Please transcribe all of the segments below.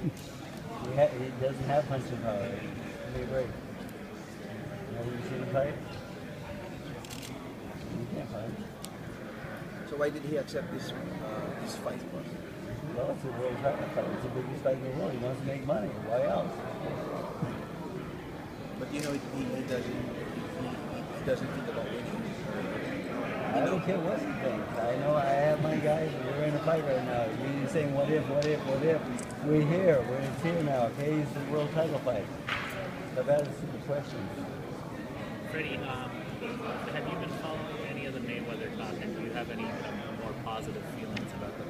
He doesn't have punching power. Give me a break. Have you seen him fight? You can't fight. So why did he accept this fight? Well, it's a world title fight. It's the biggest fight in the world. He wants to make money. Why else? But you know, he doesn't think about winning. I don't care what he thinks. I know I have my guys. We're in a fight right now. You're saying what if, what if, what if? We're here. It's here now. Okay, it's the world title fight. So that is the question. Freddie, have you been following any of the Mayweather talk, and do you have any more positive feelings about the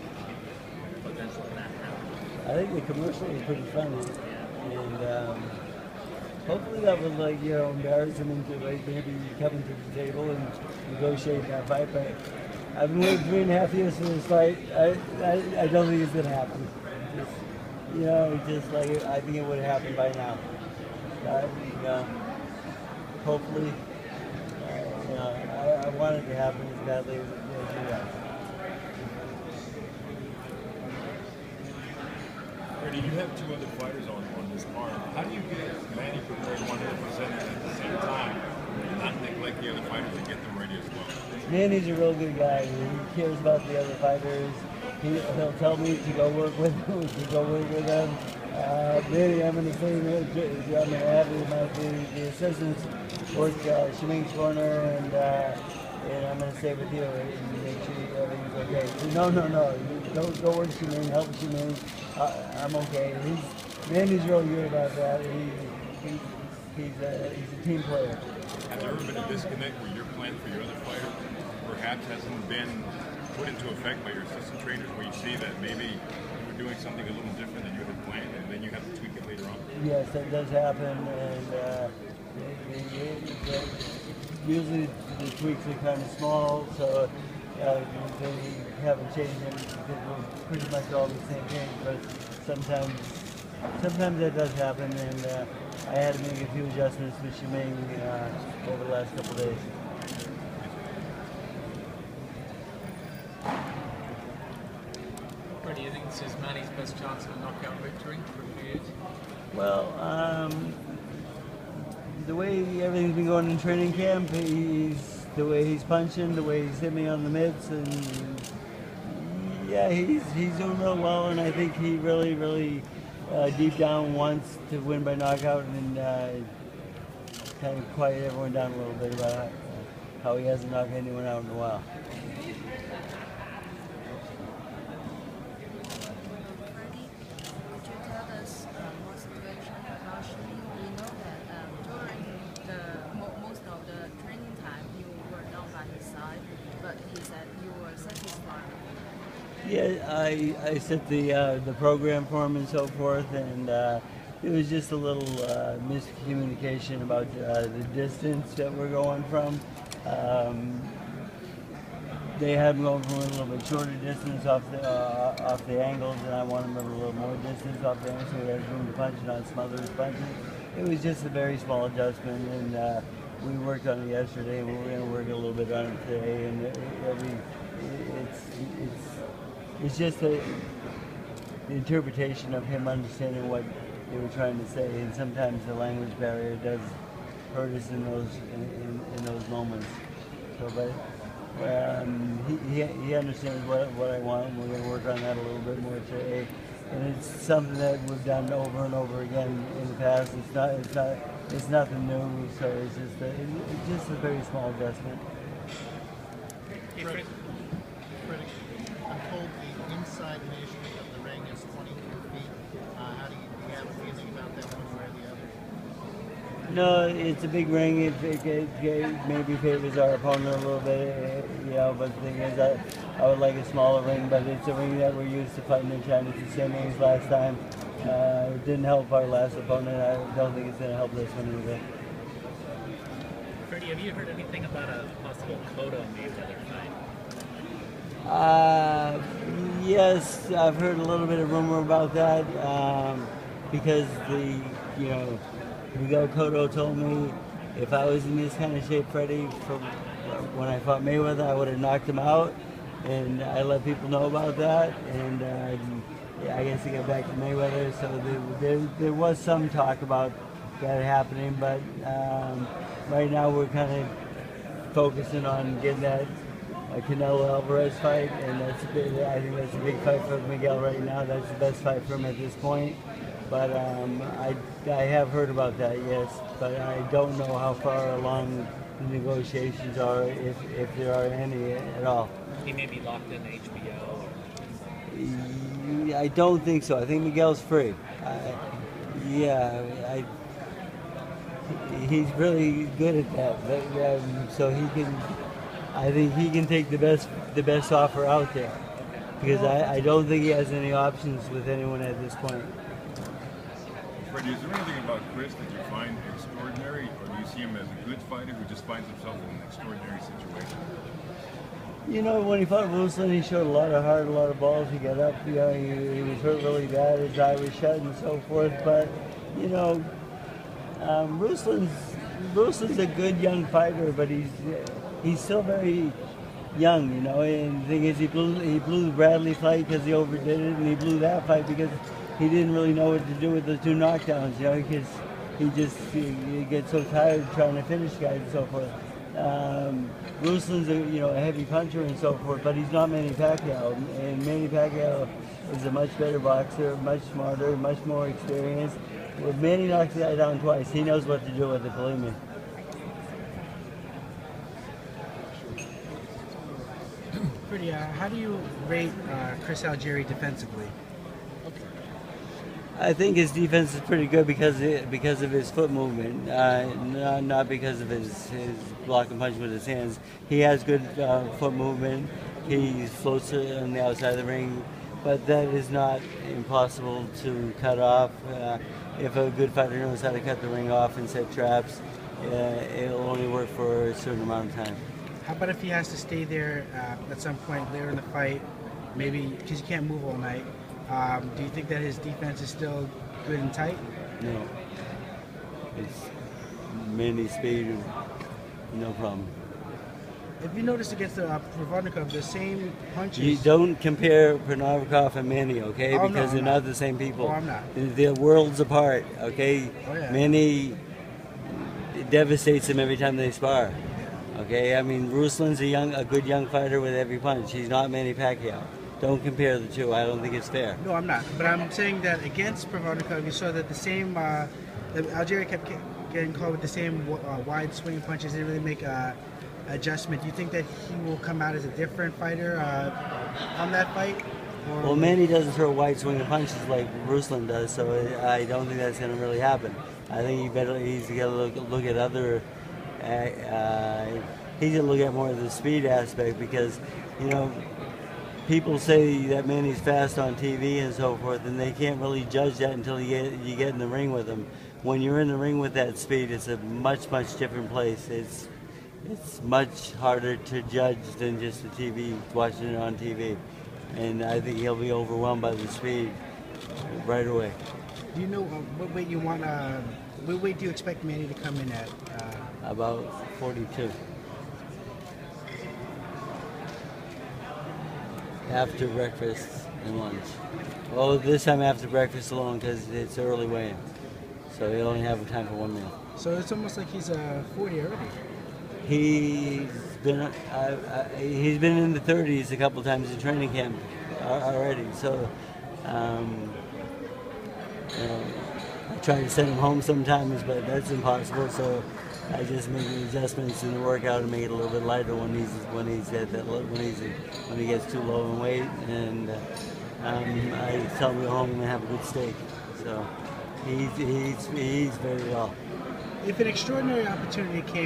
potential of that happening? I think the commercial was pretty funny, and hopefully that will embarrass him into maybe coming to the table and negotiate that fight. But I've been waiting 3.5 years for this fight. I don't think it's gonna happen. I think it would have happened by now. Hopefully, I want it to happen as badly as you guys. Freddie, you have two other fighters on this card. How do you get Manny prepared 100% at the same time and not neglect the other fighters to get them ready as well? Manny's a real good guy. He cares about the other fighters. He'll tell me to go work with them, Manny, I'm going to say, I'm going to have the assistants work Shaming's corner, and I'm going to stay with you and make sure everything's okay. No. Don't work Shaming, help Shaming. I'm okay. Manny's really good about that. He's a team player. Has there ever been a disconnect where your plan for your other fighter perhaps hasn't been put into effect by your assistant trainers, where you see that maybe you were doing something a little different than you had planned, and then you have to tweak it later on? Yes, that does happen, and usually the tweaks are kind of small, so they haven't changed them because we're pretty much all the same thing. But sometimes that does happen, and I had to make a few adjustments with Shiming over the last couple of days. Where do you think this is Manny's best chance of a knockout victory for a few years? Well, the way everything's been going in training camp, the way he's punching, the way he's hitting me on the mitts, and yeah, he's doing real well, and I think he really deep down wants to win by knockout, and kind of quiet everyone down a little bit about how he hasn't knocked anyone out in a while. Yeah, I set the program for him and so forth, and it was just a little miscommunication about the distance that we're going from. They had him going from a little bit shorter distance off the angles, and I wanted him a little more distance off the angles, so he had room to punch and not smother his punches. It was just a very small adjustment, and we worked on it yesterday, and we're going to work a little bit on it today, and it's just the interpretation of him understanding what they were trying to say, and sometimes the language barrier does hurt us in those moments. So, but he understands what I want, and we're going to work on that a little bit more today. And it's something that we've done over and over again in the past. It's nothing new. So it's just a very small adjustment. Freddie, I'm told the inside measurement of the ring is 22 feet. Do you have a feeling about that one way or the other? No, it's a big ring. It maybe favors our opponent a little bit, but the thing is, I would like a smaller ring, but it's a ring that we're used to fighting in China. It's the same ring as last time. It didn't help our last opponent. I don't think it's going to help this one either. Freddie, have you heard anything about a possible Cotto Mayweather fight? Yes, I've heard a little bit of rumor about that because Miguel Cotto told me if I was in this kind of shape, Freddie, from when I fought Mayweather, I would have knocked him out, and I let people know about that, and I guess he got back to Mayweather, so there was some talk about that happening, but right now we're kind of focusing on getting that Canelo Alvarez fight, and I think that's a big fight for Miguel right now. That's the best fight for him at this point. But I have heard about that, yes, but I don't know how far along the negotiations are, if there are any at all. He may be locked in HBO. I don't think so. I think Miguel's free. He's really good at that. So he can. I think he can take the best offer out there, because I don't think he has any options with anyone at this point. Freddie, is there anything about Chris that you find extraordinary, or do you see him as a good fighter who just finds himself in an extraordinary situation? You know, when he fought Ruslan, he showed a lot of heart, a lot of balls. He got up, he was hurt really bad, his eye was shut and so forth. But, you know, Ruslan's a good young fighter, but he's still very young, you know. And the thing is, he blew the Bradley fight because he overdid it, and he blew that fight because he didn't really know what to do with the 2 knockdowns, you know, because he gets so tired trying to finish guys and so forth. Ruslan's a heavy puncher and so forth, but he's not Manny Pacquiao, and Manny Pacquiao is a much better boxer, much smarter, much more experienced. When Manny knocks the guy down twice, he knows what to do with it, believe me. Pretty, how do you rate Chris Algieri defensively? I think his defense is pretty good because of his foot movement, not because of his block and punch with his hands. He has good foot movement. He floats on the outside of the ring, but that is not impossible to cut off. If a good fighter knows how to cut the ring off and set traps, it'll only work for a certain amount of time. How about if he has to stay there at some point later in the fight, maybe because he can't move all night? Do you think that his defense is still good and tight? No. It's Manny speed, no problem. If you notice against the Provodnikov, the same punches. You don't compare Provodnikov and Manny, okay? Oh, because they're not the same people. Oh, I'm not. They're worlds apart, okay? Oh, yeah. Manny devastates him every time they spar. Okay, I mean, Ruslan's a good young fighter with every punch. He's not Manny Pacquiao. Don't compare the two. I don't think it's fair. No, I'm not. But I'm saying that against Provodnikov, you saw that the same, Algieri kept getting caught with the same wide swinging punches. They didn't really make an adjustment. Do you think that he will come out as a different fighter on that fight? Or well, Manny doesn't throw wide swinging punches like Ruslan does, so I don't think that's going to really happen. I think he's got to look at other. He's going to look at more of the speed aspect because, you know, people say that Manny's fast on TV and so forth, and they can't really judge that until you get in the ring with him. When you're in the ring with that speed, it's a much different place. It's much harder to judge than just the TV, watching it on TV. And I think he'll be overwhelmed by the speed right away. Do you know what weight you want? What weight do you expect Manny to come in at? About 42. After breakfast and lunch. Well, this time after breakfast alone because it's early weigh-in. So they only have time for one meal. So it's almost like he's 40 already. He's been in the 30s a couple times in training camp already. So I try to send him home sometimes, but that's impossible. So I just make the adjustments in the workout and make it a little bit lighter when he gets too low in weight, and I tell him to go home and have a good steak. So he eats very well. If an extraordinary opportunity came